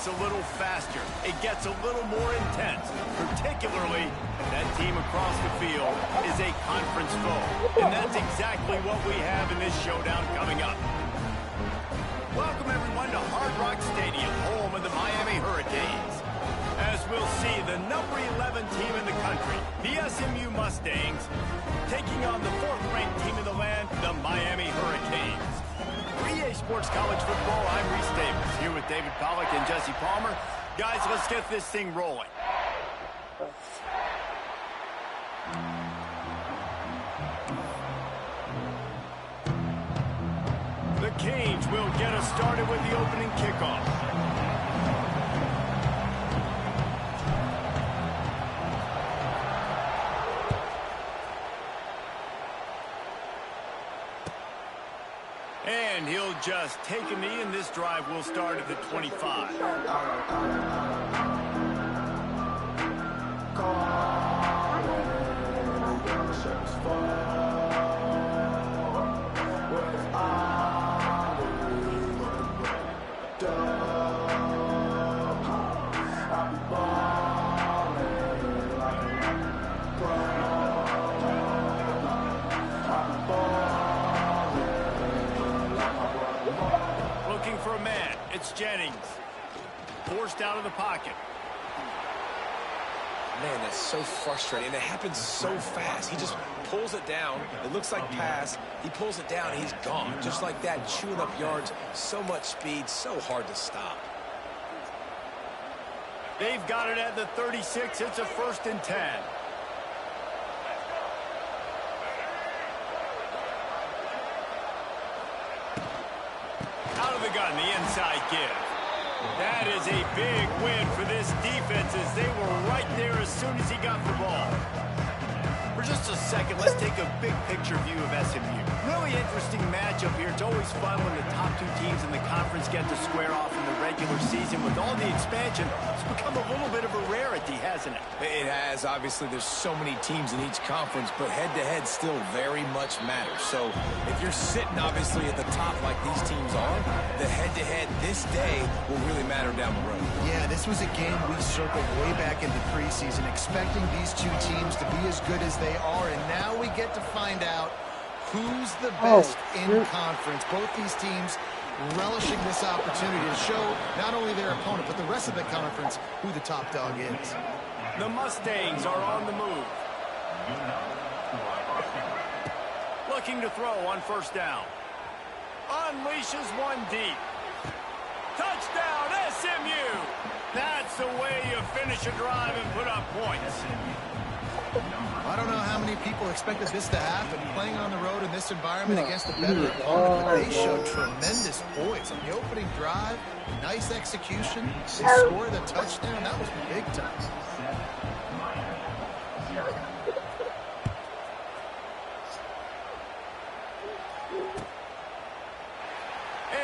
gets a little faster. It gets a little more intense, particularly if that team across the field is a conference foe. And that's exactly what we have in this showdown coming up. Welcome, everyone, to Hard Rock Stadium, home of the Miami Hurricanes. As we'll see, the number 11 team in the country, the SMU Mustangs, taking on the 4th-ranked team in the land, the Miami Hurricanes. For EA Sports College Football, I'm Reese Davis, here with David Pollack and Jesse Palmer. Guys, let's get this thing rolling. The Canes will get us started with the opening kickoff. And he'll just take a knee, and this drive will start at the 25. Looking for a man. It's Jennings. Forced out of the pocket. Man, that's so frustrating. It happens so fast. He just pulls it down. It looks like pass. He pulls it down, and he's gone. Just like that, chewing up yards. So much speed, so hard to stop. They've got it at the 36. It's a 1st and 10. Out of the gun, the inside give. That is a big win for this defense as they were right there as soon as he got the ball. For just a second, let's take a big picture view of SMU. Really interesting matchup here. It's always fun when the top 2 teams in the conference get to square off in the regular season. With all the expansion, it's become a little bit of a rarity, hasn't it? It has. Obviously, there's so many teams in each conference, but head-to-head still very much matters. So if you're sitting, obviously, at the top like these teams are, the head-to-head this day will really matter down the road. Yeah, this was a game we circled way back in the preseason, expecting these 2 teams to be as good as they are, and now we get to find out who's the best in conference. Both these teams relishing this opportunity to show not only their opponent, but the rest of the conference who the top dog is. The Mustangs are on the move. Looking to throw on 1st down. Unleashes one deep. Touchdown, SMU! That's the way you finish a drive and put up points. I don't know how many people expected this to happen, playing on the road in this environment against a better opponent, but they showed tremendous poise on the opening drive. Nice execution. They scored a touchdown. That was big time.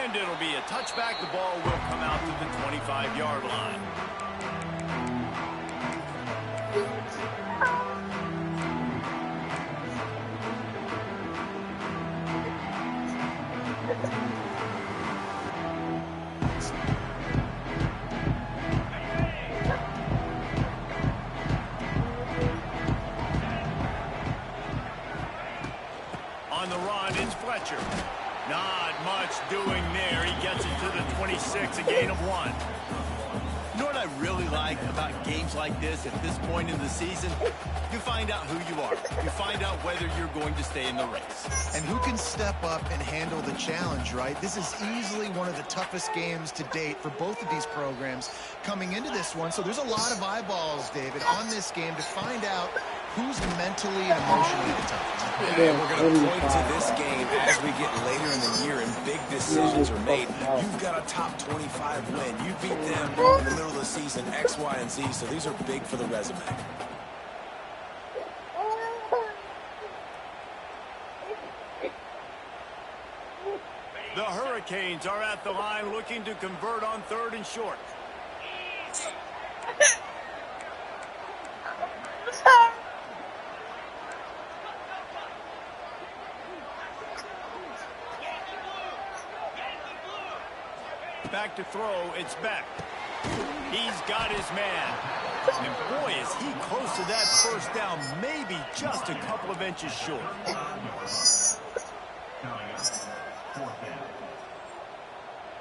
And it'll be a touchback. The ball will come out to the 25-yard line. On the run, it's Fletcher. Not much doing there. He gets it to the 26, a gain of 1. You know what I really like about games like this at this point in the season? You find out who you are. You find out whether you're going to stay in the race. And who can step up and handle the challenge, right? This is easily one of the toughest games to date for both of these programs coming into this one. So there's a lot of eyeballs, David, on this game to find out who's mentally and emotionally the toughest. And we're going to point to this game as we get later in the year and big decisions are made. You've got a top 25 win. You beat them in the middle of the season, X, Y, and Z, so these are big for the resume. The Hurricanes are at the line looking to convert on 3rd and short. Back to throw, it's back. He's got his man. And boy, is he close to that first down, maybe just a couple of inches short.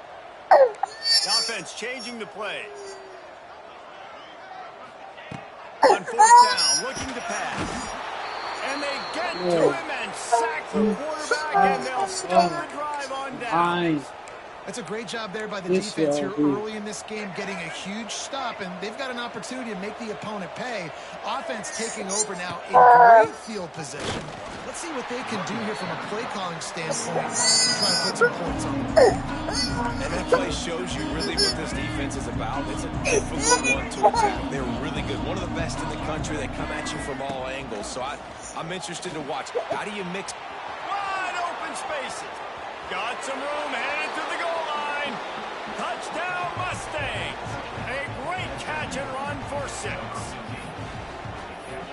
The offense changing the play. On fourth down, looking to pass. And they get to him and sack the quarterback, and they'll start the drive on down. That's a great job there by the defense here early in this game, getting a huge stop, and they've got an opportunity to make the opponent pay. Offense taking over now in great field position. Let's see what they can do here from a play calling standpoint to try to put some points on the board. And that play shows you really what this defense is about. It's a difficult one to attack. They're really good. One of the best in the country. They come at you from all angles. So I'm interested to watch. How do you mix? Wide open spaces. Got some room, headed to the goal line. Touchdown, Mustangs. A great catch and run for 6.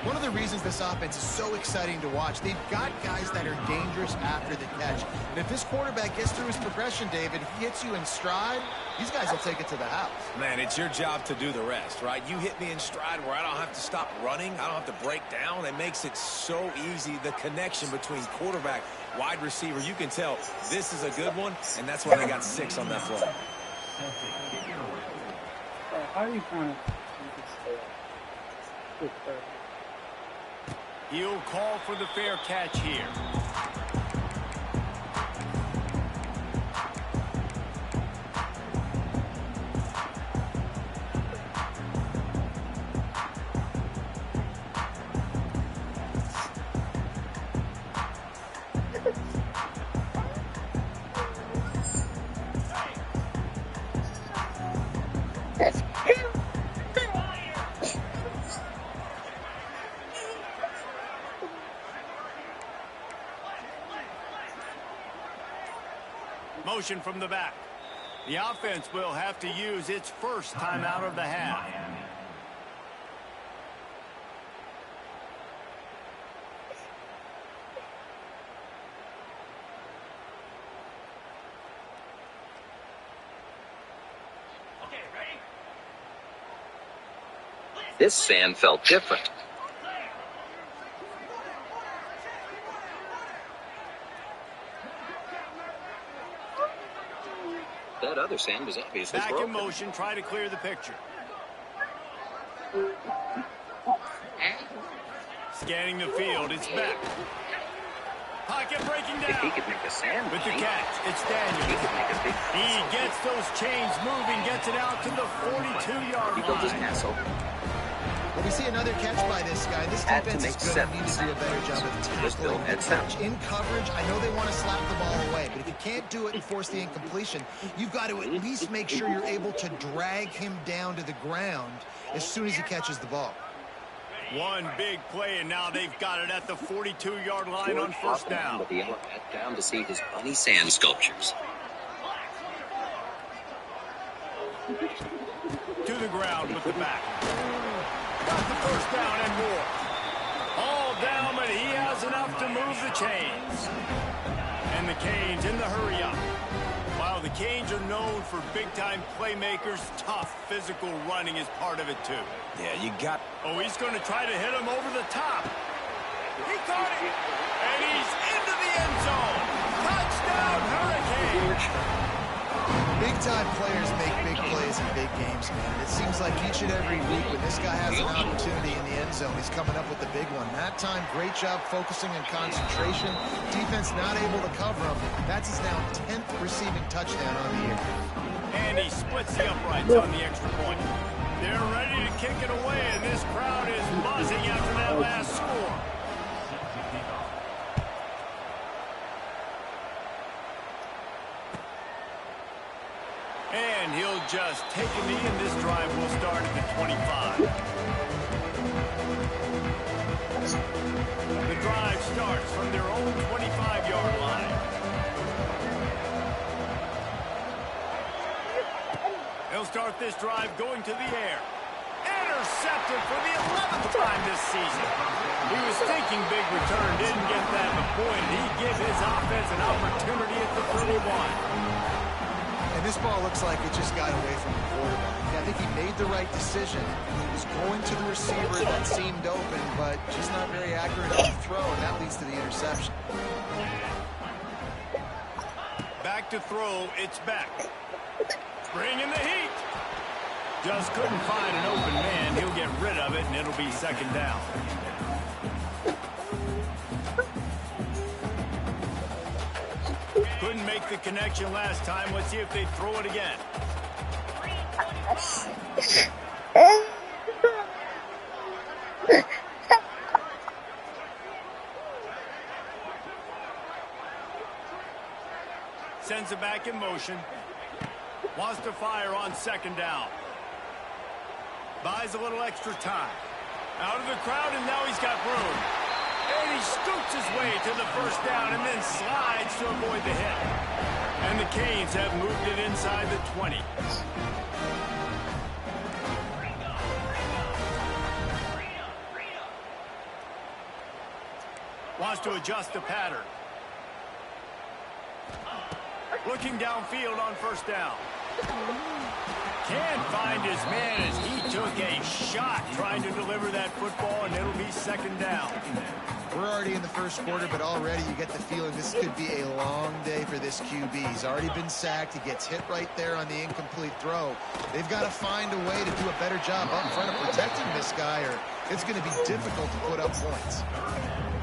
One of the reasons this offense is so exciting to watch, they've got guys that are dangerous after the catch. And if this quarterback gets through his progression, David, he hits you in stride, these guys will take it to the house. Man, it's your job to do the rest, right? You hit me in stride where I don't have to stop running. I don't have to break down. It makes it so easy, the connection between quarterback, wide receiver. You can tell this is a good one, and that's why they got 6 on that play. How are you trying to He'll call for the fair catch here. Motion from the back. The offense will have to use its first timeout of the half. This sand felt different. That other sand was obviously back broken. in motion, try to clear the picture. Scanning the field, it's back. Pocket breaking down. If he could make a sand With the play, catch, it's he Daniel. could make a big He gets those chains moving, gets it out to the 42-yard He built his line. castle. Well, we see another catch by this guy. This Had to defense is make going to need to 7 do a better job of Just tackling built the at 7. catch. In coverage, I know they want to slap the ball away, but if you can't do it and force the incompletion, you've got to at least make sure you're able to drag him down to the ground as soon as he catches the ball. One big play, and now they've got it at the 42-yard line on first down. With the yellow hat down to see his bunny sand sculptures. To the ground with the back. Got the first down and more. All down, but he has enough to move the chains. And the Canes in the hurry up. While the Canes are known for big-time playmakers, tough physical running is part of it, too. Yeah, you got... Oh, he's going to try to hit him over the top. He caught it. And he's into the end zone. Touchdown, Hurricane. Big-time players make big plays in big games, man. It seems like each and every week when this guy has an opportunity in the end zone, he's coming up with the big one. That time, great job focusing and concentration. Defense not able to cover him. That's his now 10th receiving touchdown on the year. And he splits the uprights on the extra point. They're ready to kick it away, and this crowd is buzzing after that last score. And he'll just take a knee, and this drive will start at the 25. The drive starts from their own 25-yard line. They'll start this drive going to the air. Intercepted for the 11th time this season. He was thinking big return, didn't get that, but boy, did he give his offense an opportunity at the 31. And this ball looks like it just got away from the quarterback. I think he made the right decision. He was going to the receiver that seemed open, but just not very accurate on the throw, and that leads to the interception. Back to throw, it's back. Bringing the heat. Just couldn't find an open man. He'll get rid of it, and it'll be second down. Couldn't make the connection last time. Let's see if they throw it again. Sends it back in motion. Wants to fire on second down. Buys a little extra time. Out of the crowd, and now he's got room. And he scoots his way to the first down and then slides to avoid the hit. And the Canes have moved it inside the 20. Wants to adjust the pattern. Looking downfield on first down. Can't find his man as he took a shot trying to deliver that football, and it'll be second down. We're already in the first quarter, but already you get the feeling this could be a long day for this QB. He's already been sacked. He gets hit right there on the incomplete throw. They've got to find a way to do a better job up front of protecting this guy, or it's going to be difficult to put up points.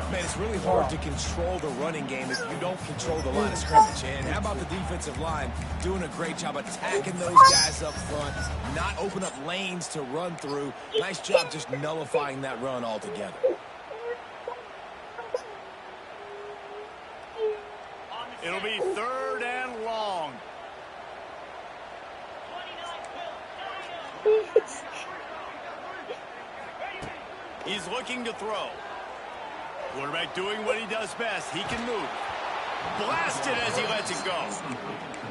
Man, it's really hard to control the running game if you don't control the line of scrimmage. And how about the defensive line doing a great job attacking those guys up front, not open up lanes to run through. Nice job just nullifying that run altogether. It'll be third and long. He's looking to throw. Quarterback doing what he does best. He can move. Blasted as he lets it go.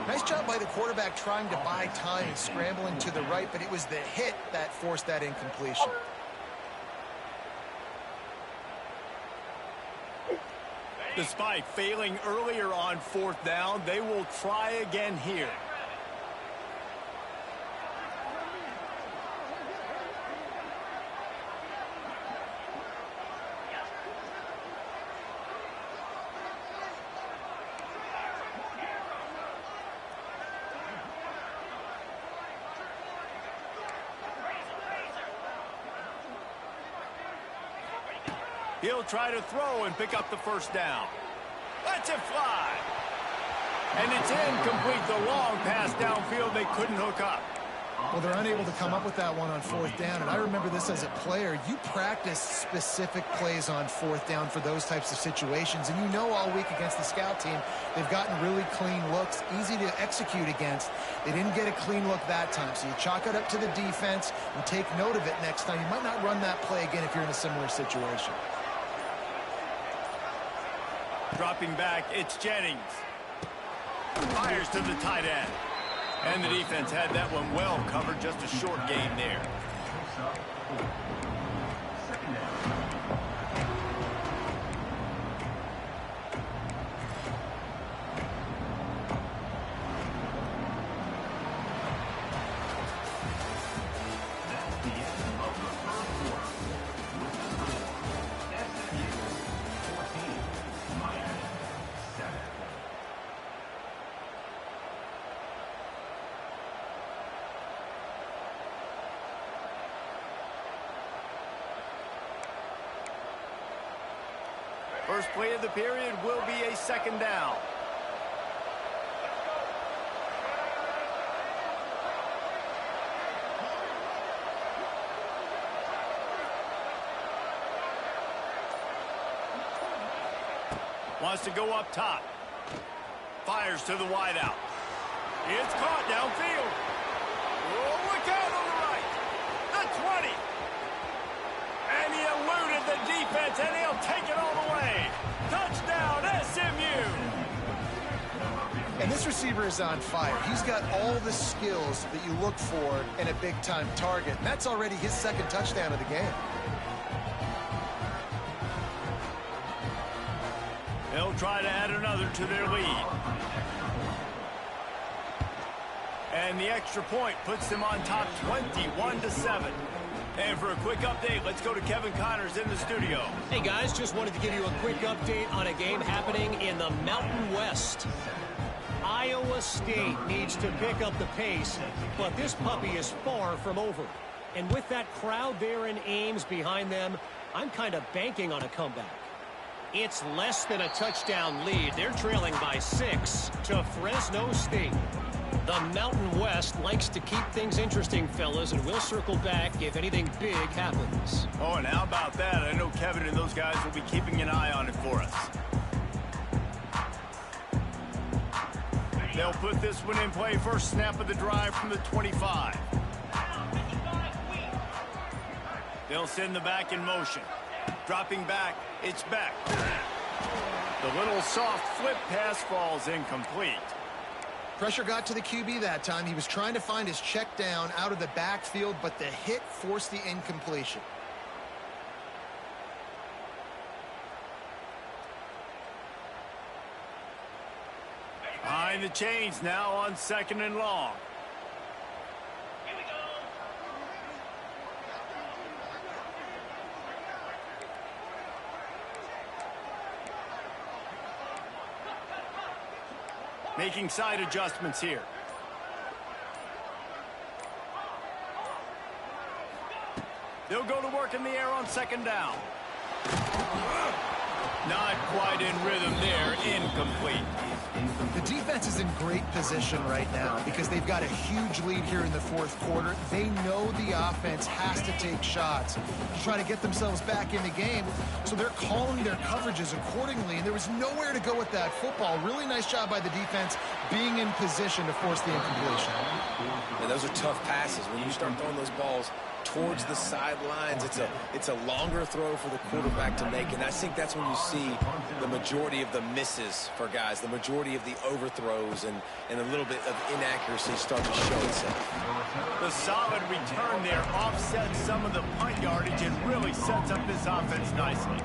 Nice job by the quarterback trying to buy time and scrambling to the right, but it was the hit that forced that incompletion. Despite failing earlier on fourth down, they will try again here. He'll try to throw and pick up the first down. Lets it fly. And it's incomplete. The long pass downfield they couldn't hook up. Well, they're unable to come up with that one on fourth down, and I remember this as a player. You practice specific plays on fourth down for those types of situations, and you know all week against the scout team, they've gotten really clean looks, easy to execute against. They didn't get a clean look that time, so you chalk it up to the defense and take note of it next time. You might not run that play again if you're in a similar situation. Dropping back, it's Jennings. Fires to the tight end. And the defense had that one well covered, just a short gain there. First play of the period will be a second down. Wants to go up top. Fires to the wideout. It's caught downfield. Oh, look out on the right. The 20. And he eluded the defense, and he'll take it all the way. Touchdown, SMU. And this receiver is on fire. He's got all the skills that you look for in a big-time target. And that's already his second touchdown of the game. They'll try to add another to their lead. And the extra point puts them on top 21-7. And for a quick update, let's go to Kevin Connors in the studio. Hey guys, just wanted to give you a quick update on a game happening in the Mountain West. Iowa State needs to pick up the pace, but this puppy is far from over. And with that crowd there in Ames behind them, I'm kind of banking on a comeback. It's less than a touchdown lead. They're trailing by 6 to Fresno State. The Mountain West likes to keep things interesting, fellas, and we'll circle back if anything big happens. Oh, and how about that? I know Kevin and those guys will be keeping an eye on it for us. They'll put this one in play. First snap of the drive from the 25. They'll send the back in motion. Dropping back, it's back. The little soft flip pass falls incomplete. Pressure got to the QB that time. He was trying to find his check down out of the backfield, but the hit forced the incompletion. Behind the chains now on 2nd and long. Making side adjustments here. They'll go to work in the air on 2nd down. Not quite in rhythm there. Incomplete. The defense is in great position right now because they've got a huge lead here in the 4th quarter. They know the offense has to take shots to try to get themselves back in the game, so they're calling their coverages accordingly, and there was nowhere to go with that football. Really nice job by the defense being in position to force the incompletion. And those are tough passes. When you start throwing those balls towards the sidelines, it's a longer throw for the quarterback to make, and I think that's when you see the majority of the misses for guys, the majority of the overthrows and a little bit of inaccuracy start to show itself. The solid return there offsets some of the punt yardage and really sets up this offense nicely.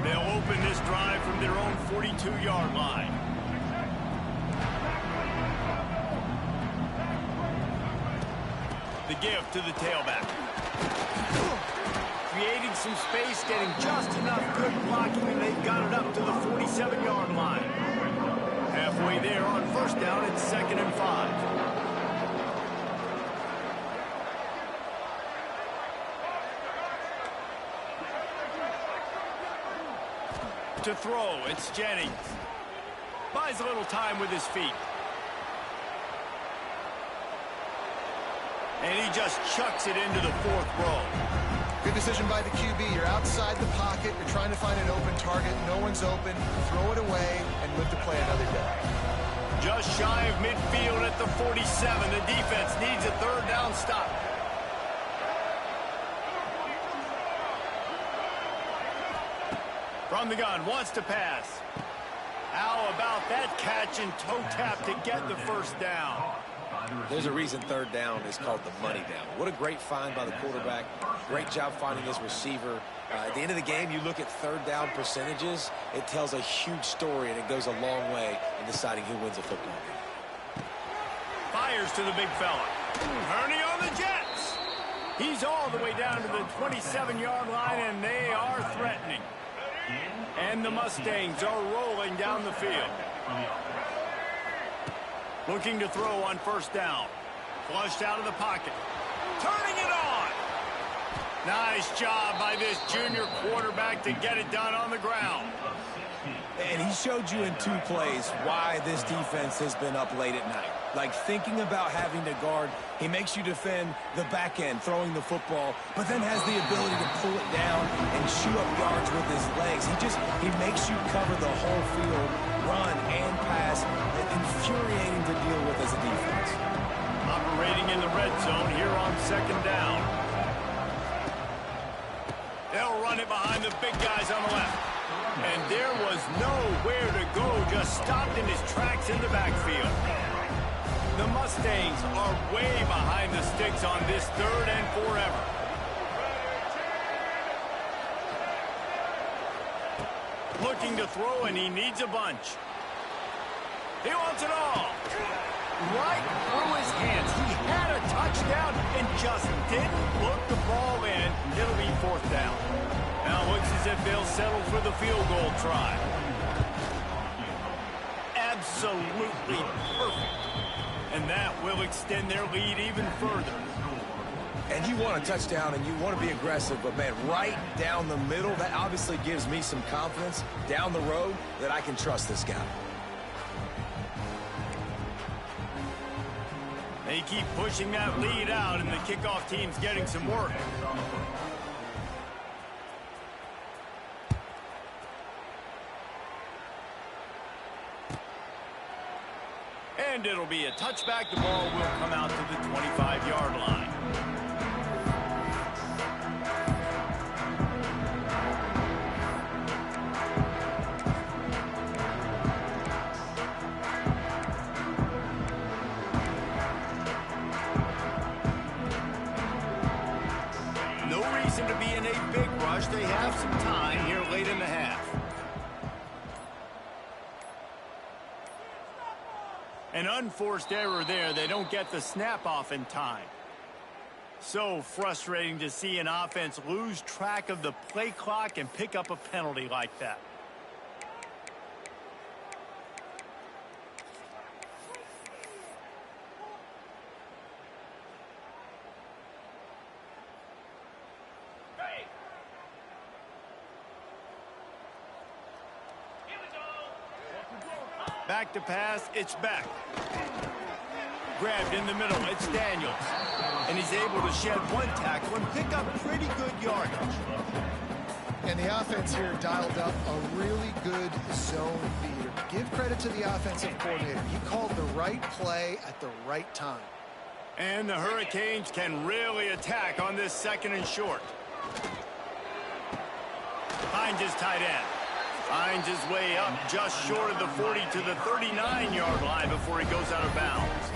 They'll open this drive from their own 42-yard line. The give to the tailback. Creating some space, getting just enough good blocking, and they've got it up to the 47-yard line. Halfway there on 1st down, it's 2nd and 5. To throw, it's Jennings. Buys a little time with his feet. And he just chucks it into the 4th row. Good decision by the QB. You're outside the pocket. You're trying to find an open target. No one's open. Throw it away and live to play another day. Just shy of midfield at the 47. The defense needs a 3rd down stop. From the gun, wants to pass. How about that catch and toe tap to get the 1st down? There's a reason 3rd down is called the money down. What a great find by the quarterback. Great job finding his receiver. At the end of the game, you look at 3rd down percentages. It tells a huge story, and it goes a long way in deciding who wins a football game. Fires to the big fella. Hurney on the Jets. He's all the way down to the 27-yard line, and they are threatening. And the Mustangs are rolling down the field. Looking to throw on 1st down. Flushed out of the pocket. Turning it on. Nice job by this junior quarterback to get it done on the ground. And he showed you in 2 plays why this defense has been up late at night. Like thinking about having to guard, he makes you defend the back end, throwing the football, but then has the ability to pull it down and chew up yards with his legs. He makes you cover the whole field, run and pass. Infuriating to deal with as a defense. Operating in the red zone here on 2nd down. They'll run it behind the big guys on the left. And there was nowhere to go, just stopped in his tracks in the backfield. The Mustangs are way behind the sticks on this 3rd and forever. Looking to throw, and he needs a bunch. He wants it all. Right through his hands. He had a touchdown and just didn't look the ball in. It'll be 4th down. Now it looks as if they'll settle for the field goal try. Absolutely perfect. And that will extend their lead even further. And you want a touchdown and you want to be aggressive, but man, right down the middle, that obviously gives me some confidence down the road that I can trust this guy. They keep pushing that lead out, and the kickoff team's getting some work. And it'll be a touchback. The ball will come out to the 25-yard line. No reason to be in a big rush. They have some time here late in the half. An unforced error there. They don't get the snap off in time. So frustrating to see an offense lose track of the play clock and pick up a penalty like that. Back to pass, it's back. Grabbed in the middle, it's Daniels. And he's able to shed one tackle and pick up pretty good yardage. And the offense here dialed up a really good zone beater. Give credit to the offensive coordinator. He called the right play at the right time. And the Hurricanes can really attack on this 2nd and short. Finds his tight end. Finds his way up just short of the 40 to the 39-yard line before he goes out of bounds.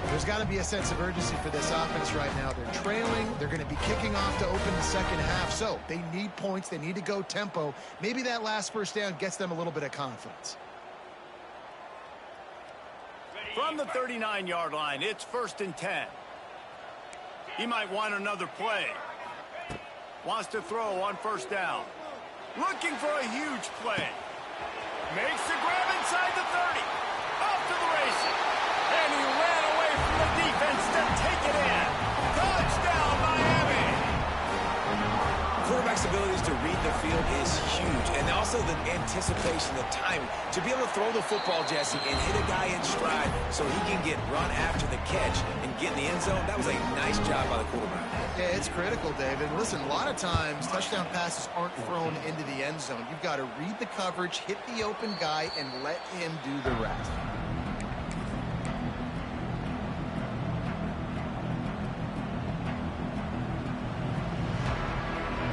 There's got to be a sense of urgency for this offense right now. They're trailing. They're going to be kicking off to open the 2nd half. So they need points. They need to go tempo. Maybe that last 1st down gets them a little bit of confidence. From the 39-yard line, it's 1st and 10. He might want another play. Wants to throw on 1st down. Looking for a huge play. Makes the grab inside the 30. Off to the races. And he ran away from the defense to take it in. Touchdown, Miami. Quarterback's abilities to read the field is huge. And also the anticipation, the timing. To be able to throw the football, Jesse, and hit a guy in stride so he can get run after the catch and get in the end zone, that was a nice job by the quarterback. Yeah, it's critical, David. Listen, a lot of times touchdown passes aren't thrown into the end zone. You've got to read the coverage, hit the open guy, and let him do the rest.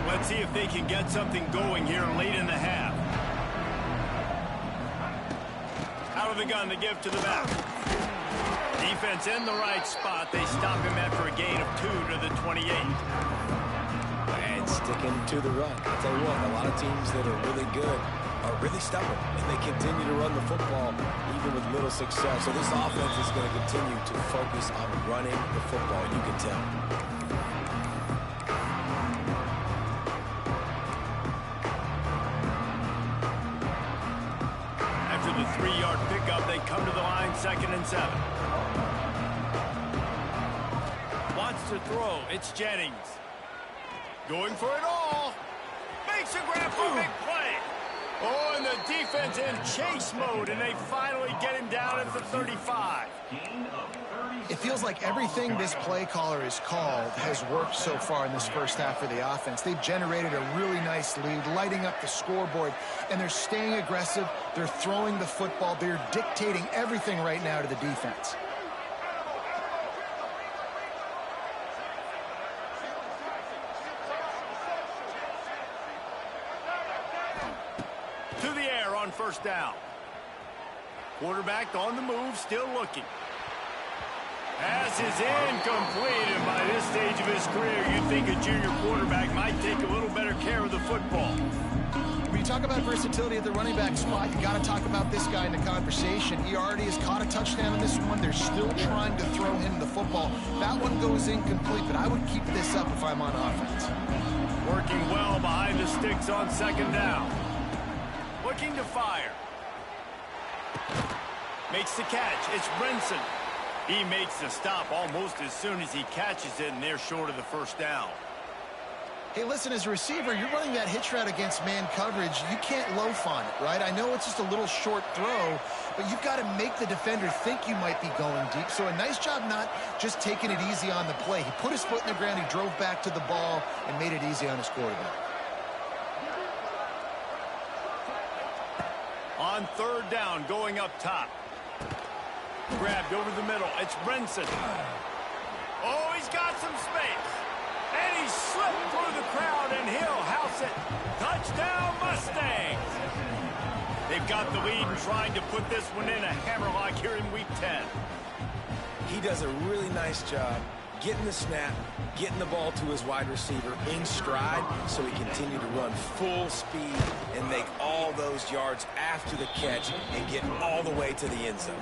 Let's see if they can get something going here late in the half. Out of the gun to give to the back. Defense in the right spot. They stop him after a gain of 2 to the 28. And sticking to the run. I'll tell you what, a lot of teams that are really good are really stubborn, and they continue to run the football even with little success. So this offense is going to continue to focus on running the football, you can tell. After the 3-yard pickup, they come to the line 2nd and 7. Wants to throw. It's Jennings. Going for it all. Makes a grab for a big play. Oh, and the defense in chase mode, and they finally get him down at the 35. It feels like everything this play caller has called has worked so far in this 1st half for the offense. They've generated a really nice lead, lighting up the scoreboard, and they're staying aggressive. They're throwing the football. They're dictating everything right now to the defense. To the air on 1st down. Quarterback on the move, still looking. Pass is incomplete, and by this stage of his career, you'd think a junior quarterback might take a little better care of the football. When you talk about versatility at the running back spot, you got to talk about this guy in the conversation. He already has caught a touchdown in this one. They're still trying to throw him the football. That one goes incomplete, but I would keep this up if I'm on offense. Working well behind the sticks on second down. Looking to fire. Makes the catch. It's Brinson. He makes the stop almost as soon as he catches it, and they're short of the first down. Hey, listen, as a receiver, you're running that hitch route against man coverage. You can't loaf on it, right? I know it's just a little short throw, but you've got to make the defender think you might be going deep. So a nice job not just taking it easy on the play. He put his foot in the ground, he drove back to the ball, and made it easy on his quarterback. On third down, going up top. Grabbed over the middle. It's Brinson. Oh, he's got some space. And he slipped through the crowd, and he'll house it. Touchdown, Mustangs. They've got the lead and trying to put this one in a hammerlock here in Week 10. He does a really nice job getting the snap, getting the ball to his wide receiver in stride so he continue to run full speed and make all those yards after the catch and get all the way to the end zone.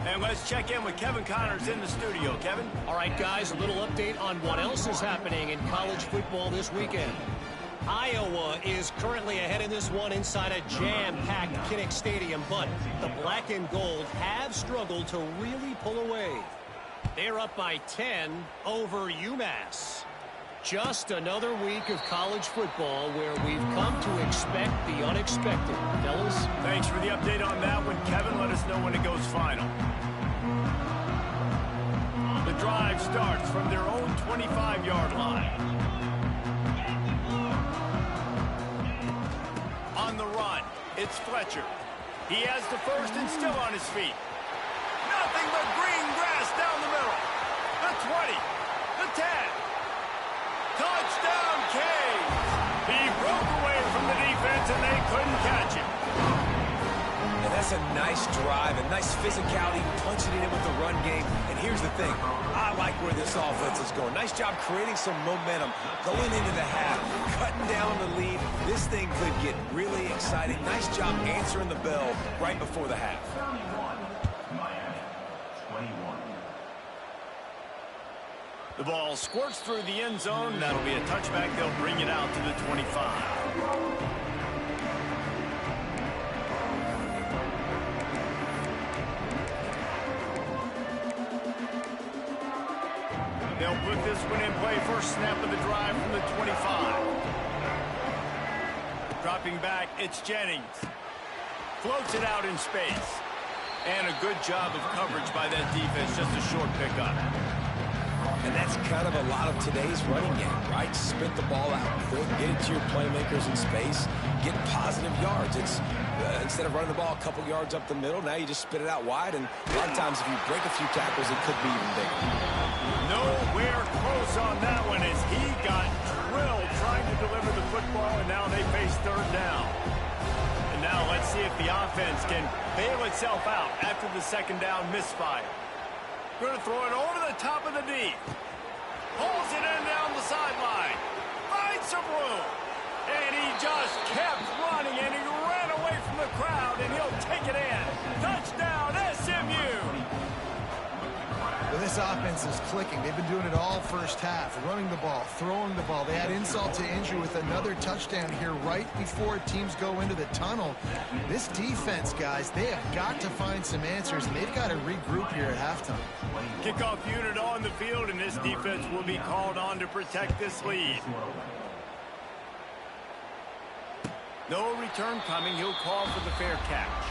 And let's check in with Kevin Connors in the studio. Kevin? All right, guys, a little update on what else is happening in college football this weekend. Iowa is currently ahead in this one inside a jam-packed Kinnick Stadium, but the black and gold have struggled to really pull away. They're up by 10 over UMass. Just another week of college football where we've come to expect the unexpected. Fellas? Thanks for the update on that one, Kevin. Let us know when it goes final. The drive starts from their own 25-yard line. On the run, it's Fletcher. He has the first and still on his feet. Nothing but green grass down the middle. The 20, the 10. Touchdown, Canes! He broke away from the defense, and they couldn't catch him. And that's a nice drive, a nice physicality, punching it in with the run game. And here's the thing. I like where this offense is going. Nice job creating some momentum, going into the half, cutting down the lead. This thing could get really exciting. Nice job answering the bell right before the half. The ball squirts through the end zone. That'll be a touchback. They'll bring it out to the 25. They'll put this one in play. First snap of the drive from the 25. Dropping back, it's Jennings. Floats it out in space. And a good job of coverage by that defense. Just a short pickup. And that's kind of a lot of today's running game, right? Spit the ball out quick, get it to your playmakers in space, get positive yards. It's instead of running the ball a couple yards up the middle, now you just spit it out wide, and a lot of times if you break a few tackles, it could be even bigger. Nowhere close on that one as he got drilled trying to deliver the football, and now they face third down. And now let's see if the offense can bail itself out after the second down misfire. Going to throw it over the top of the D. Pulls it in down the sideline. Finds some room. And he just kept running, and he ran away from the crowd, and he'll take it in. Touchdown, SMU. Well, this offense is clicking. They've been doing it all first half, running the ball, throwing the ball. They had insult to injury with another touchdown here right before teams go into the tunnel. This defense, guys, they have got to find some answers, and they've got to regroup here at halftime. Kickoff unit on the field, and this defense will be called on to protect this lead. No return coming. He'll call for the fair catch.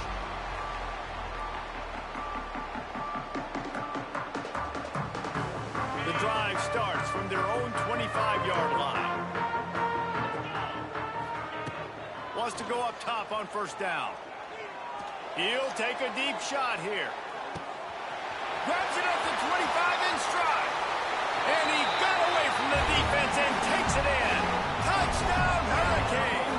The drive starts from their own 25-yard line. Wants to go up top on first down. He'll take a deep shot here. Grabs it at the 25 in stride. And he got away from the defense and takes it in. Touchdown, Hurricanes.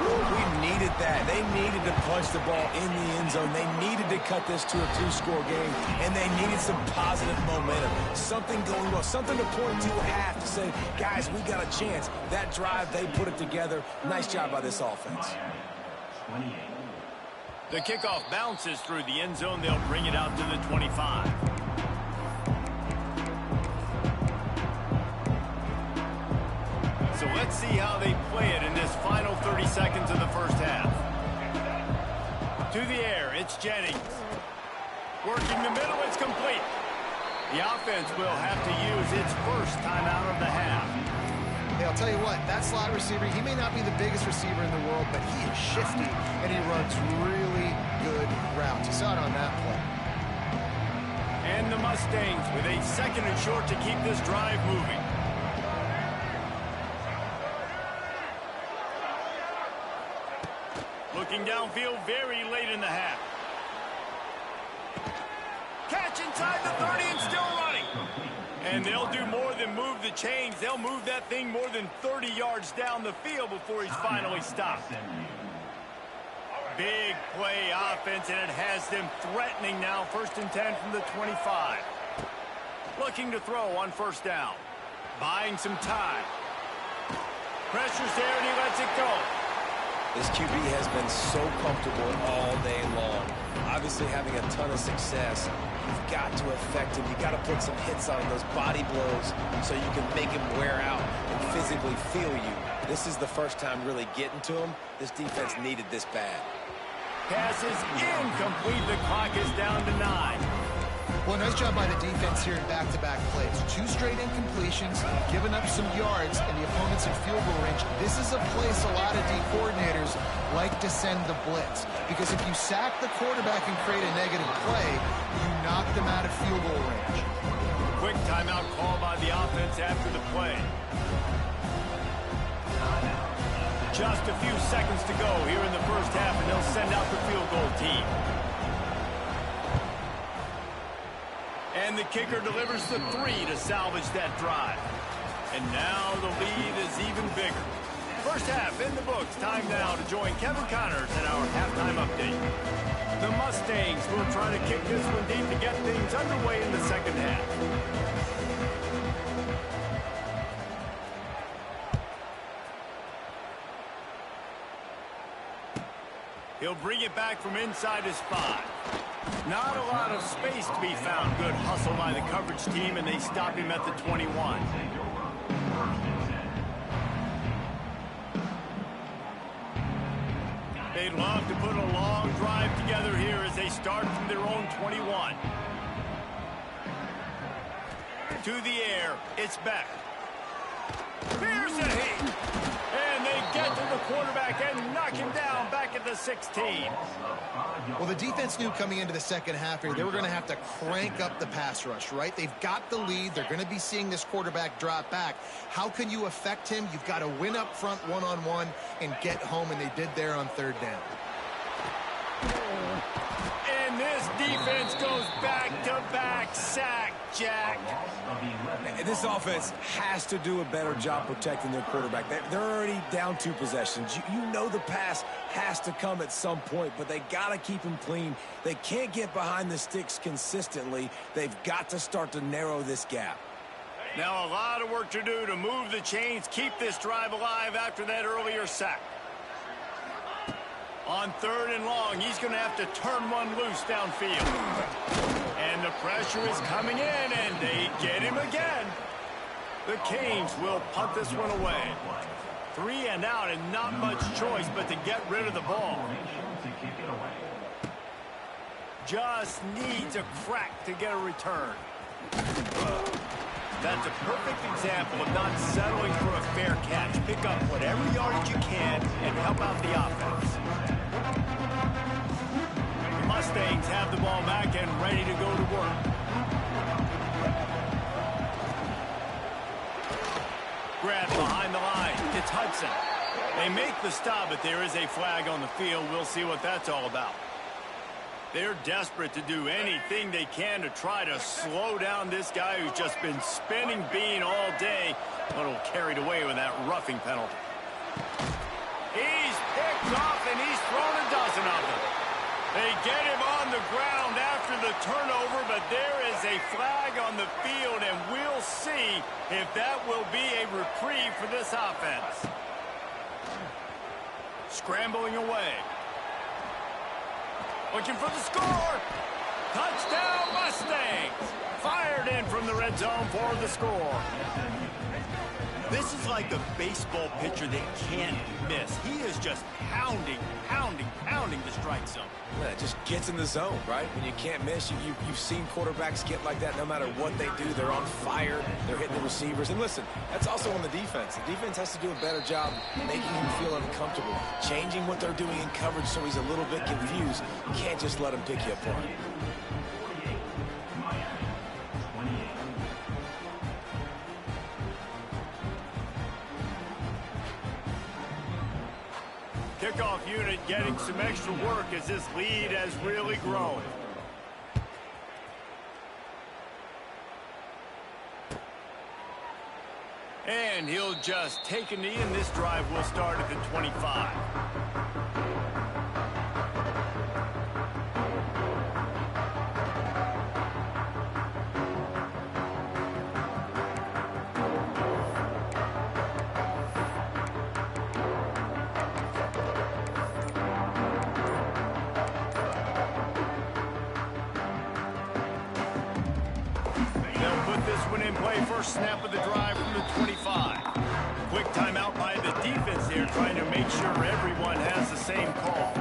We needed that. They needed to punch the ball in the end zone. They needed to cut this to a 2-score game, and they needed some positive momentum. Something going well, something to point to at half to say, guys, we got a chance. That drive, they put it together. Nice job by this offense. The kickoff bounces through the end zone. They'll bring it out to the 25. So let's see how they play it in this final 30 seconds of the first half. To the air, it's Jennings. Working the middle, it's complete. The offense will have to use its first timeout of the half. Hey, I'll tell you what, that slot receiver, he may not be the biggest receiver in the world, but he is shifty, and he runs really good routes. You saw it on that play. And the Mustangs with a second and short to keep this drive moving. Looking downfield very late in the half. Catch inside the 30 and still running. And they'll do more than move the chains. They'll move that thing more than 30 yards down the field before he's finally stopped. Big play offense, and it has them threatening now. 1st and 10 from the 25. Looking to throw on 1st down. Buying some time. Pressure's there, and he lets it go. This QB has been so comfortable all day long. Obviously having a ton of success. You've got to affect him. You've got to put some hits on him, those body blows, so you can make him wear out and physically feel you. This is the first time really getting to him. This defense needed this bad. Pass is incomplete. The clock is down to 9. Well, nice job by the defense here in back-to-back plays. 2 straight incompletions, giving up some yards, and the opponent's in field goal range. This is a place a lot of D coordinators like to send the blitz, because if you sack the quarterback and create a negative play, you knock them out of field goal range. Quick timeout call by the offense after the play. Just a few seconds to go here in the first half, and they'll send out the field goal team. And the kicker delivers the 3 to salvage that drive. And now the lead is even bigger. First half in the books. Time now to join Kevin Connors in our halftime update. The Mustangs will try to kick this one deep to get things underway in the second half. He'll bring it back from inside his 5. Not a lot of space to be found. Good hustle by the coverage team, and they stop him at the 21. They'd love to put a long drive together here as they start from their own 21. To the air, it's Beck. Here's a heat. And they get to the quarterback and knock him down back at the 16. Well, the defense knew coming into the second half here, they were going to have to crank up the pass rush, right? They've got the lead. They're going to be seeing this quarterback drop back. How can you affect him? You've got to win up front one-on-one and get home, and they did there on 3rd down. And this defense goes back-to-back sack, Jack. This offense has to do a better job protecting their quarterback. They're already down 2 possessions. You know the pass has to come at some point, but they got to keep him clean. They can't get behind the sticks consistently. They've got to start to narrow this gap. Now a lot of work to do to move the chains, keep this drive alive after that earlier sack. On 3rd and long, he's going to have to turn one loose downfield. And the pressure is coming in, and they get him again. The Canes will punt this one away. 3 and out, and not much choice but to get rid of the ball. Just needs a crack to get a return. That's a perfect example of not settling for a fair catch. Pick up whatever yardage you can and help out the offense. The Mustangs have the ball back and ready to go to work. Grab behind the line. It's Hudson. They make the stop, but there is a flag on the field. We'll see what that's all about. They're desperate to do anything they can to try to slow down this guy who's just been spinning bean all day, but will carried away with that roughing penalty. He's picked off, and he's They get him on the ground after the turnover, but there is a flag on the field, and we'll see if that will be a reprieve for this offense. Scrambling away. Looking for the score. Touchdown, Mustangs. Fired in from the red zone for the score. This is like a baseball pitcher that can't miss. He is just pounding the strike zone. Yeah, it just gets in the zone, right? When you can't miss, you've seen quarterbacks get like that no matter what they do. They're on fire. They're hitting the receivers. And listen, that's also on the defense. The defense has to do a better job making him feel uncomfortable, changing what they're doing in coverage so he's a little bit confused. You can't just let him pick you apart. Kickoff unit getting some extra work as this lead has really grown. And he'll just take a knee, and this drive will start at the 25. First snap of the drive from the 25. Quick timeout by the defense here, trying to make sure everyone has the same call.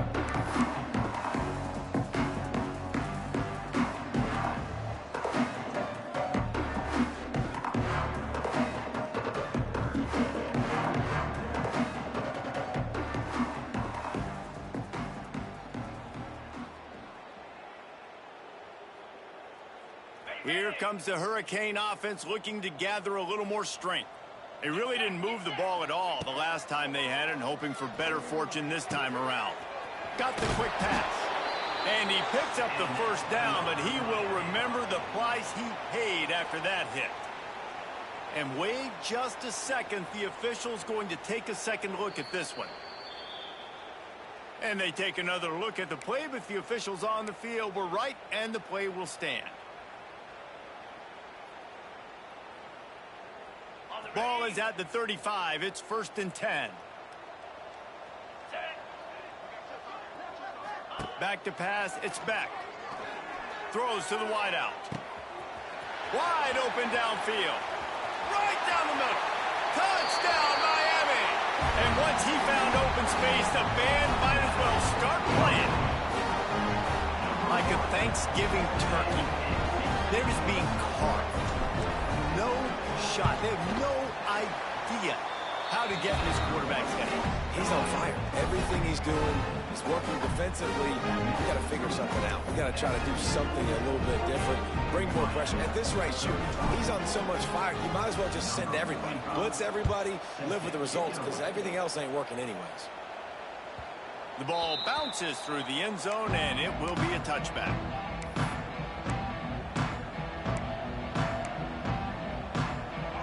Here comes the Hurricane offense looking to gather a little more strength. They really didn't move the ball at all the last time they had it, and hoping for better fortune this time around. Got the quick pass. And he picks up the first down, but he will remember the price he paid after that hit. And wait just a second, the official's going to take a second look at this one. And they take another look at the play, but the officials on the field were right, and the play will stand. Ball is at the 35. It's 1st and 10. Back to pass. It's Beck. Throws to the wideout. Wide open downfield. Right down the middle. Touchdown, Miami. And once he found open space, the band might as well start playing. Like a Thanksgiving turkey. They're just being carved. No shot. They have no idea how to get in this quarterback's head. He's on fire. Everything he's doing is working defensively. You got to figure something out. You got to try to do something a little bit different. Bring more pressure. At this rate, shoot, he's on so much fire, you might as well just send everybody. Blitz everybody, live with the results, because everything else ain't working anyways. The ball bounces through the end zone, and it will be a touchback.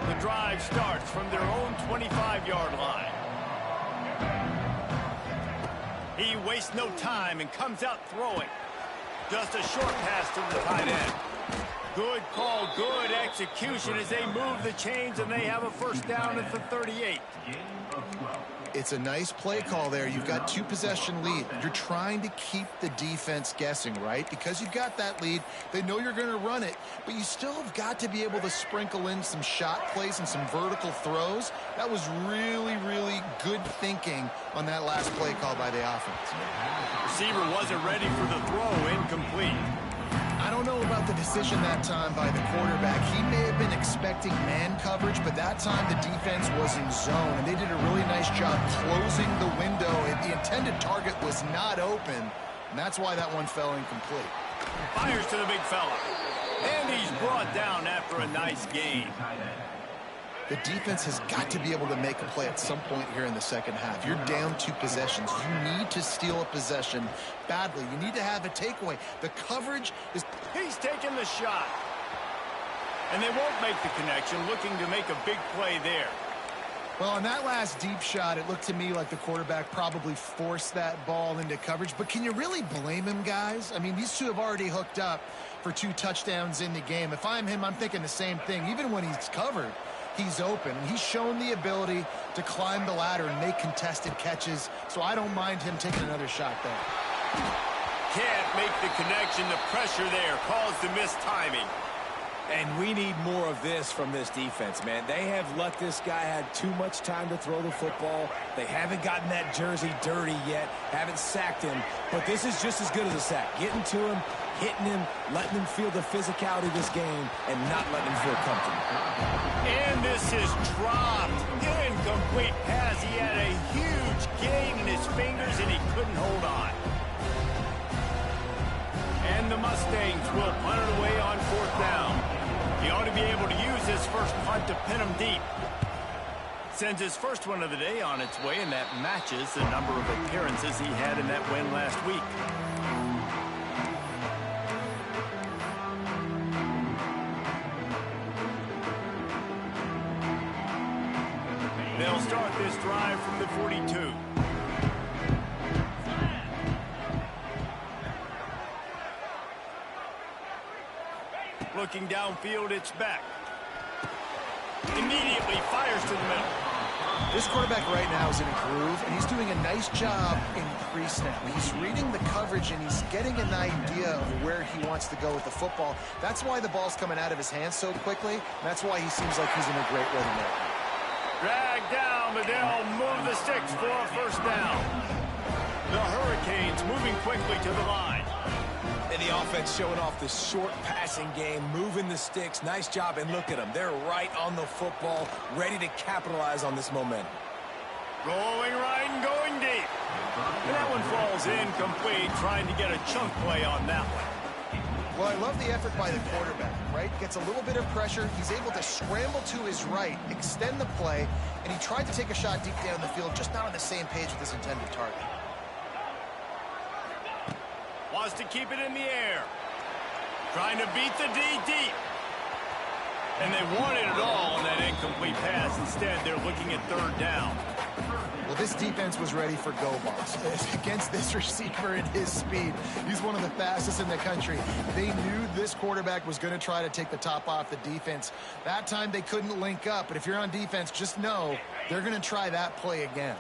The drive starts from their own 25-yard line. He wastes no time and comes out throwing. Just a short pass to the tight end. Good call, good execution as they move the chains, and they have a first down at the 38. It's a nice play call there. You've got 2-possession lead. You're trying to keep the defense guessing, right? Because you've got that lead, they know you're going to run it, but you still have got to be able to sprinkle in some shot plays and some vertical throws. That was really, really good thinking on that last play call by the offense. Receiver wasn't ready for the throw, incomplete. I don't know about the decision that time by the quarterback. He may have been expecting man coverage, but that time the defense was in zone, and they did a really nice job closing the window. The intended target was not open, and that's why that one fell incomplete. Fires to the big fella, and he's brought down after a nice gain. The defense has got to be able to make a play at some point here in the second half. You're down 2 possessions. You need to steal a possession badly. You need to have a takeaway. The coverage is... He's taking the shot. And they won't make the connection, looking to make a big play there. Well, on that last deep shot, it looked to me like the quarterback probably forced that ball into coverage. But can you really blame him, guys? I mean, these two have already hooked up for 2 touchdowns in the game. If I'm him, I'm thinking the same thing. Even when he's covered, he's open. And he's shown the ability to climb the ladder and make contested catches. So I don't mind him taking another shot there. Can't make the connection. The pressure there caused the missed timing. And we need more of this from this defense, man. They have let this guy have too much time to throw the football. They haven't gotten that jersey dirty yet, haven't sacked him. But this is just as good as a sack. Getting to him, hitting him, letting him feel the physicality of this game, and not letting him feel comfortable. And this is dropped. Incomplete pass. He had a huge gain in his fingers, and he couldn't hold on. And the Mustangs will punt it away on 4th down. He ought to be able to use his first punt to pin him deep. Sends his first one of the day on its way, and that matches the number of appearances he had in that win last week. They'll start this drive from the 42. Looking downfield, it's back. Immediately fires to the middle. This quarterback right now is in a groove, and he's doing a nice job in pre-snap. He's reading the coverage, and he's getting an idea of where he wants to go with the football. That's why the ball's coming out of his hands so quickly. That's why he seems like he's in a great rhythm right now. Dragged down, but they'll move the sticks for a first down. The Hurricanes moving quickly to the line. And the offense showing off the short passing game, moving the sticks. Nice job, and look at them. They're right on the football, ready to capitalize on this momentum. Rolling right and going deep. And that one falls incomplete, trying to get a chunk play on that one. Well, I love the effort by the quarterback, right? Gets a little bit of pressure. He's able to scramble to his right, extend the play, and he tried to take a shot deep down the field, just not on the same page with his intended target. Wants to keep it in the air. Trying to beat the D deep. And they wanted it all on that incomplete pass. Instead, they're looking at 3rd down. Well, this defense was ready for go balls. Against this receiver and his speed, he's one of the fastest in the country. They knew this quarterback was going to try to take the top off the defense. That time they couldn't link up, but if you're on defense, just know they're going to try that play again.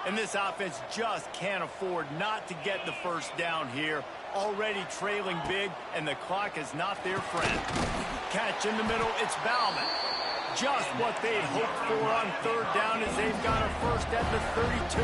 And this offense just can't afford not to get the first down here. Already trailing big, and the clock is not their friend. Catch in the middle, it's Bauman. Just what they'd hoped for on 3rd down as they've got a first at the 32.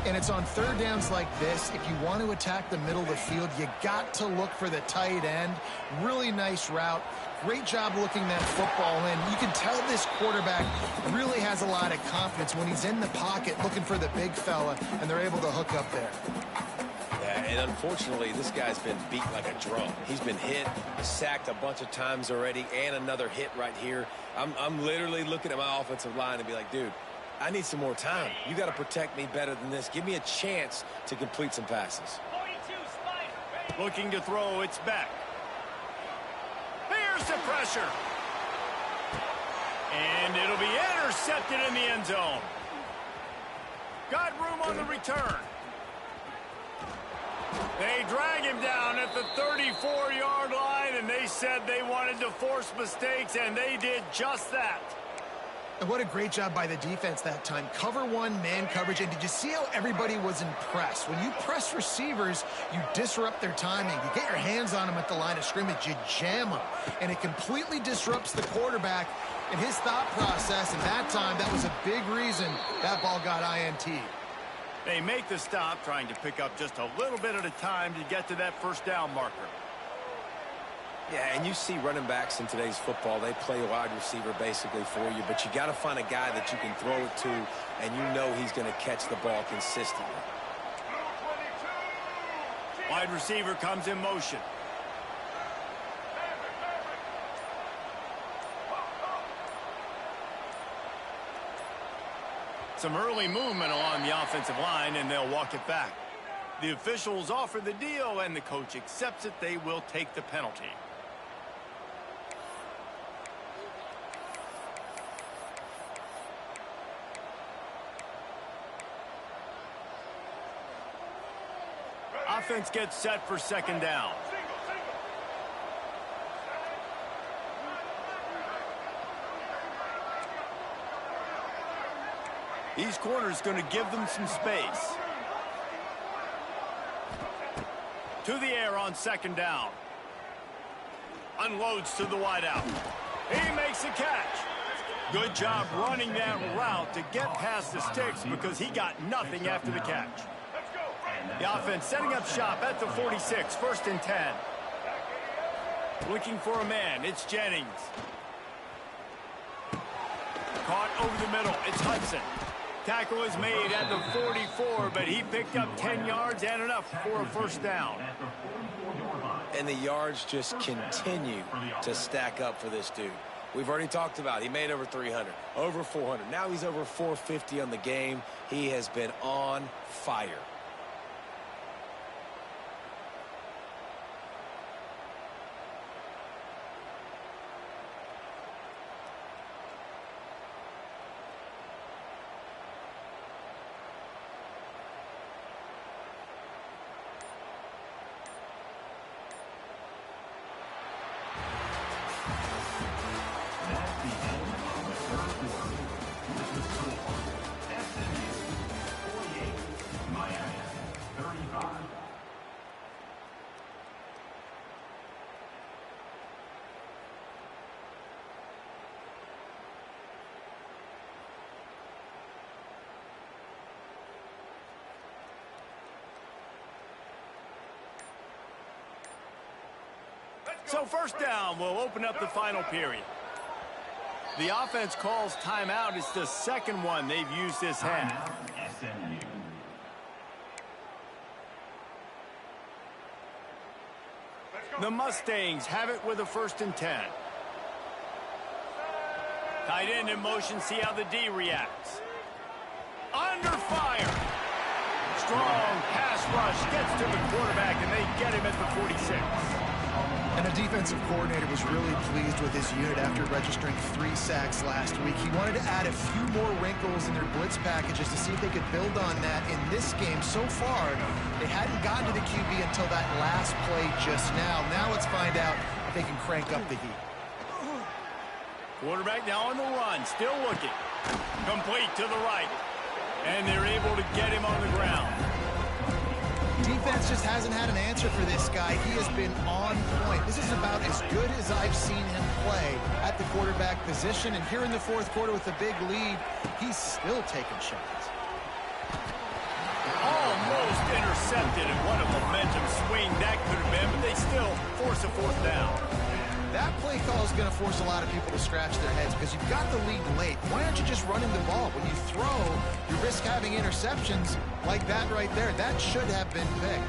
And it's on 3rd downs like this, if you want to attack the middle of the field, you got to look for the tight end. Really nice route. Great job looking that football in. You can tell this quarterback really has a lot of confidence when he's in the pocket looking for the big fella, and they're able to hook up there. Yeah, and unfortunately, this guy's been beat like a drum. He's been hit, sacked a bunch of times already, and another hit right here. I'm literally looking at my offensive line and be like, dude, I need some more time. You got to protect me better than this. Give me a chance to complete some passes. Looking to throw, it's back. Here's the pressure. And it'll be intercepted in the end zone. Got room on the return. They drag him down at the 34-yard line, and they said they wanted to force mistakes, and they did just that. And what a great job by the defense that time. Cover one, man coverage. And did you see how everybody was impressed? When you press receivers, you disrupt their timing. You get your hands on them at the line of scrimmage. You jam them. And it completely disrupts the quarterback and his thought process. And that time, that was a big reason that ball got INT. They make the stop, trying to pick up just a little bit at a time to get to that first down marker. Yeah, and you see running backs in today's football, they play a wide receiver basically for you, but you got to find a guy that you can throw it to, and you know he's going to catch the ball consistently. Wide receiver comes in motion. Some early movement along the offensive line, and they'll walk it back. The officials offer the deal, and the coach accepts it. They will take the penalty. offense gets set for second down. These corners going to give them some space. To the air on second down. Unloads to the wideout. He makes a catch. Good job running that route to get past the sticks because he got nothing after the catch. The offense setting up shop at the 46, 1st and 10. Looking for a man, it's Jennings. Caught over the middle, it's Hudson. Tackle is made at the 44, but he picked up 10 yards and enough for a first down. And the yards just continue to stack up for this dude. We've already talked about it. He made over 300, over 400. Now he's over 450 on the game. He has been on fire. So first down will open up the final period. The offense calls timeout. It's the second one they've used this half. The Mustangs have it with a 1st and 10. Tight end in motion, see how the D reacts. Under fire. Strong pass rush gets to the quarterback, and they get him at the 46. And the defensive coordinator was really pleased with his unit after registering 3 sacks last week. He wanted to add a few more wrinkles in their blitz packages to see if they could build on that in this game. So far, they hadn't gotten to the QB until that last play just now. Now let's find out if they can crank up the heat. Quarterback now on the run, still looking. Complete to the right. And they're able to get him on the ground. Defense just hasn't had an answer for this guy. He has been on point. This is about as good as I've seen him play at the quarterback position. And here in the 4th quarter with a big lead, he's still taking shots. Almost intercepted, and what a momentum swing that could have been, but they still force a 4th down. That play call is going to force a lot of people to scratch their heads because you've got the lead late. Why aren't you just running the ball? When you throw, you risk having interceptions like that right there. That should have been big.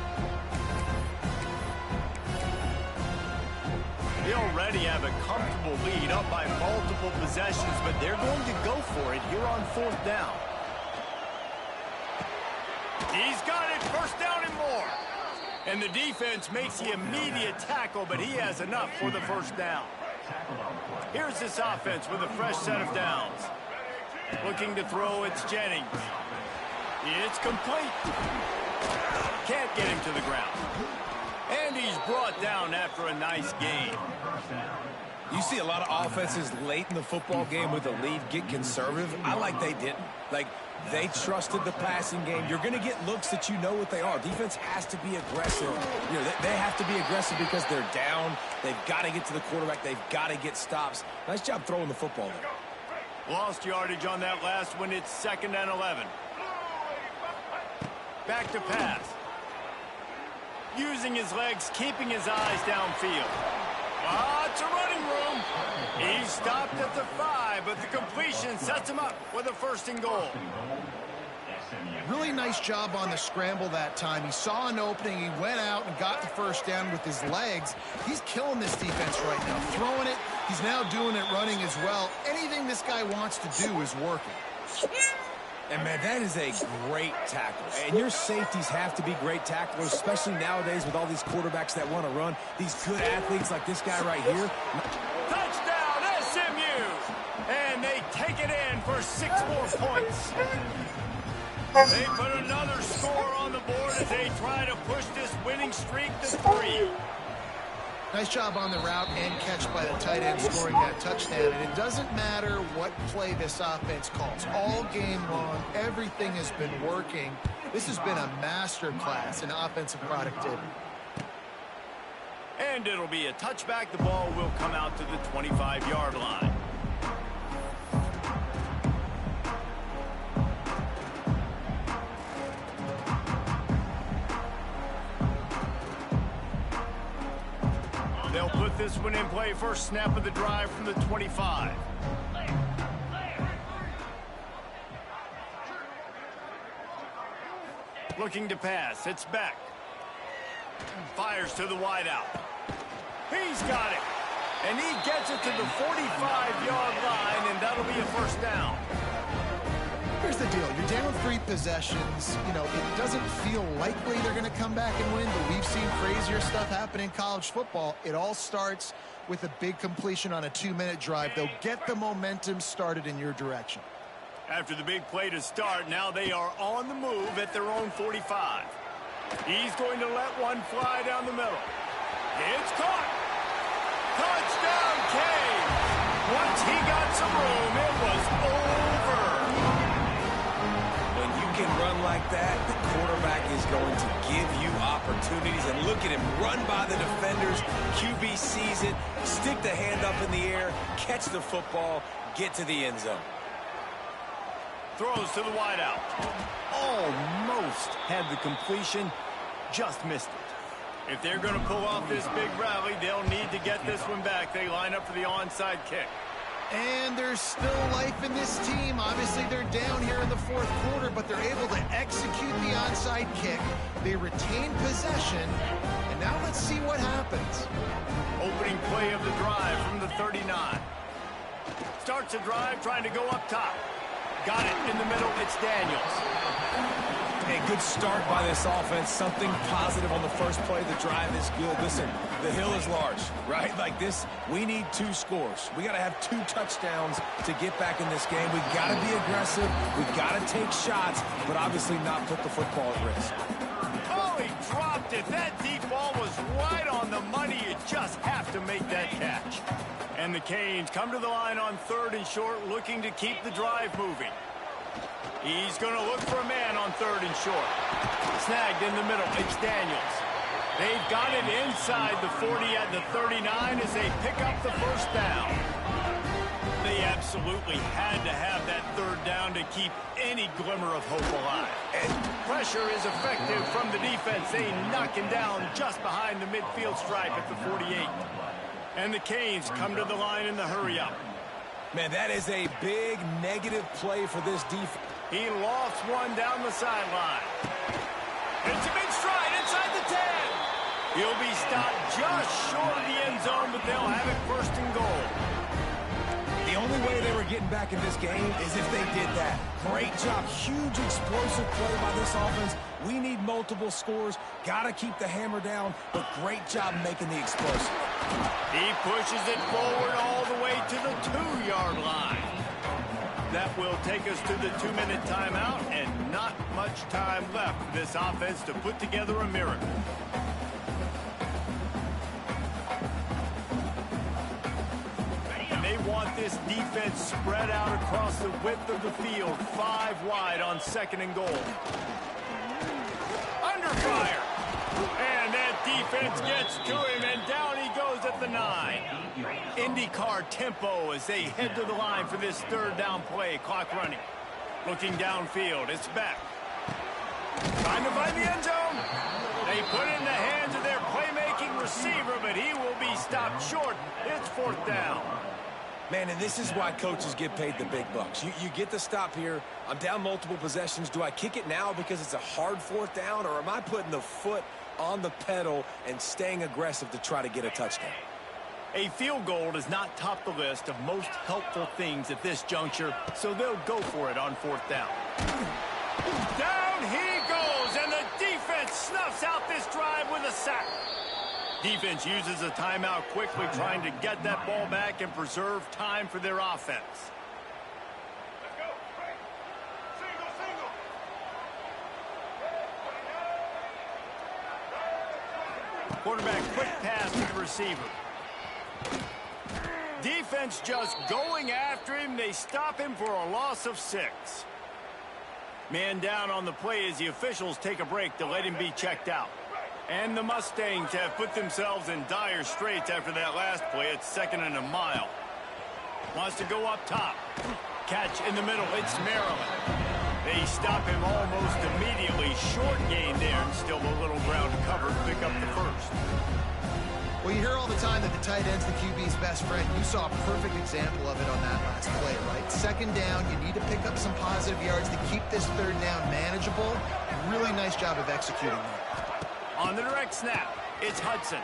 They already have a comfortable lead up by multiple possessions, but they're going to go for it here on 4th down. He's got it, 1st down and more. And the defense makes the immediate tackle, but he has enough for the 1st down. Here's this offense with a fresh set of downs. Looking to throw, it's Jennings. It's complete. Can't get him to the ground. And he's brought down after a nice gain. You see a lot of offenses late in the football game with the lead get conservative. I like they didn't. Like, they trusted the passing game. You're going to get looks that you know what they are. Defense has to be aggressive. You know, they have to be aggressive because they're down. They've got to get to the quarterback. They've got to get stops. Nice job throwing the football there. Lost yardage on that last one. It's 2nd and 11. Back to pass. Using his legs, keeping his eyes downfield. Lots of running room. He stopped at the 5, but the completion sets him up with a 1st and goal. Really nice job on the scramble that time. He saw an opening. He went out and got the 1st down with his legs. He's killing this defense right now. Throwing it. He's now doing it running as well. Anything this guy wants to do is working. And, man, that is a great tackle. And your safeties have to be great tacklers, especially nowadays with all these quarterbacks that want to run. These good athletes like this guy right here. Touchdown, SMU! And they take it in for 6 more points. They put another score on the board as they try to push this winning streak to 3. Nice job on the route and catch by the tight end scoring that touchdown. And it doesn't matter what play this offense calls. All game long, everything has been working. This has been a master class in offensive productivity. And it'll be a touchback. The ball will come out to the 25-yard line. They'll put this one in play. First snap of the drive from the 25. Looking to pass. It's back. Fires to the wideout. He's got it. And he gets it to the 45-yard line, and that'll be a first down. Here's the deal. You're down 3 possessions. You know, it doesn't feel likely they're going to come back and win, but we've seen crazier stuff happen in college football. It all starts with a big completion on a 2-minute drive. They'll get the momentum started in your direction. After the big play to start, now they are on the move at their own 45. He's going to let one fly down the middle. It's caught. Touchdown, Canes. Once he got some room, it was over. When you can run like that, the quarterback is going to give you opportunities. And look at him run by the defenders. QB sees it, stick the hand up in the air, catch the football, get to the end zone. Throws to the wideout. Almost had the completion, just missed it. If they're going to pull off this big rally, they'll need to get this one back. They line up for the onside kick. And there's still life in this team. Obviously, they're down here in the 4th quarter, but they're able to execute the onside kick. They retain possession, and now let's see what happens. Opening play of the drive from the 39. Starts a drive trying to go up top. Got it in the middle. It's Daniels. A good start by this offense. Something positive on the first play. The drive is good. Listen, the hill is large, right? Like this, we need 2 scores. We got to have 2 touchdowns to get back in this game. We got to be aggressive. We got to take shots, but obviously not put the football at risk. Oh, he dropped it. That deep ball was right on the money. You just have to make that catch. And the Canes come to the line on 3rd and short, looking to keep the drive moving. He's going to look for a man on 3rd and short. Snagged in the middle. It's Daniels. They've got it inside the 40 at the 39 as they pick up the first down. They absolutely had to have that 3rd down to keep any glimmer of hope alive. And pressure is effective from the defense. They knock him down just behind the midfield stripe at the 48. And the Canes come to the line in the hurry-up. Man, that is a big negative play for this defense. He lost one down the sideline. It's a big stride inside the 10. He'll be stopped just short of the end zone, but they'll have it 1st and goal. The only way they were getting back in this game is if they did that. Great job. Huge explosive play by this offense. We need multiple scores. Got to keep the hammer down, but great job making the explosive. He pushes it forward all the way to the 2-yard line. That will take us to the 2-minute timeout, and not much time left for this offense to put together a miracle. And they want this defense spread out across the width of the field, 5 wide on 2nd and goal. Under fire. And that defense gets to him, and down he goes at the 9. IndyCar tempo as they head to the line for this 3rd down play. Clock running. Looking downfield. It's back. Trying to find the end zone. They put it in the hands of their playmaking receiver, but he will be stopped short. It's 4th down. Man, and this is why coaches get paid the big bucks. You get the stop here. I'm down multiple possessions. Do I kick it now because it's a hard 4th down, or am I putting the foot on the pedal and staying aggressive to try to get a touchdown? A field goal does not top the list of most helpful things at this juncture, so they'll go for it on 4th down. Down he goes, and the defense snuffs out this drive with a sack. Defense uses a timeout quickly, trying to get that ball back and preserve time for their offense. Quarterback quick pass to the receiver. Defense just going after him. They stop him for a loss of 6. Man down on the play as the officials take a break to let him be checked out. And the Mustangs have put themselves in dire straits after that last play. It's 2nd and a mile. Wants to go up top. Catch in the middle. It's Maryland. They stop him almost immediately. Short gain there and still a little ground cover to pick up the first. Well, you hear all the time that the tight end's the QB's best friend. You saw a perfect example of it on that last play, right? 2nd down, you need to pick up some positive yards to keep this 3rd down manageable. Really nice job of executing that. On the direct snap, it's Hudson.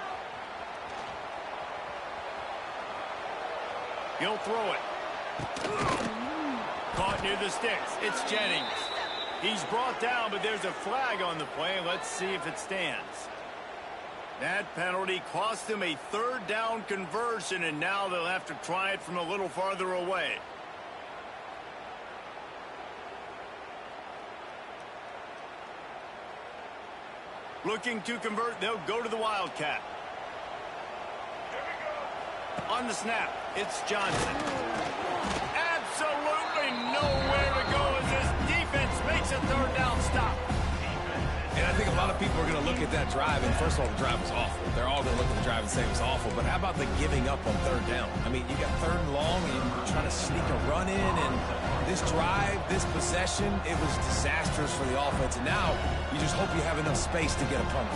He'll throw it. Caught near the sticks. It's Jennings. He's brought down, but there's a flag on the play. Let's see if it stands. That penalty cost them a 3rd down conversion, and now they'll have to try it from a little farther away. Looking to convert, they'll go to the Wildcat. On the snap, it's Johnson. Absolutely nowhere to go as this defense makes a 3rd down stop. And I think a lot of people are going to look at that drive, and first of all, the drive was awful. They're all going to look at the drive and say it was awful, but how about the giving up on 3rd down? I mean, you got 3rd and long, and you're trying to sneak a run in, and this drive, this possession, it was disastrous for the offense, and now you just hope you have enough space to get a punt.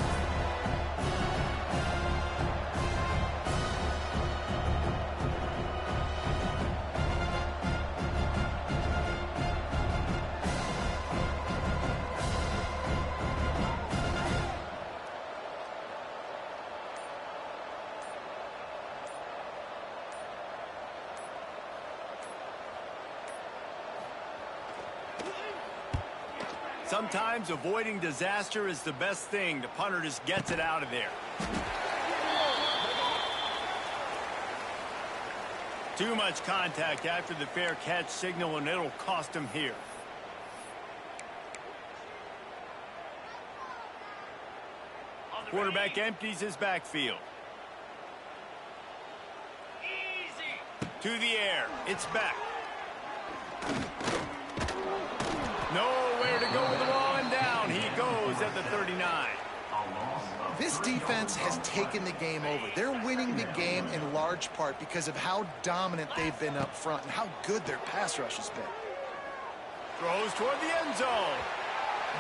Sometimes avoiding disaster is the best thing. The punter just gets it out of there. Too much contact after the fair catch signal, and it'll cost him here. Quarterback empties his backfield. To the air. It's back. Nowhere to go with the ball, and down he goes at the 39. This defense has taken the game over. They're winning the game in large part because of how dominant they've been up front and how good their pass rush has been. Throws toward the end zone.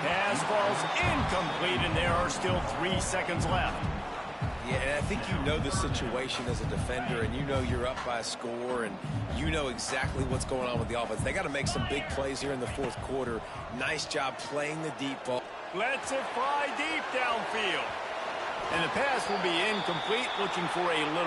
Pass falls incomplete, and there are still 3 seconds left. Yeah, and I think you know the situation as a defender, and you know you're up by a score, and you know exactly what's going on with the offense. They got to make some big plays here in the 4th quarter. Nice job playing the deep ball. Lets it fly deep downfield. And the pass will be incomplete, looking for a little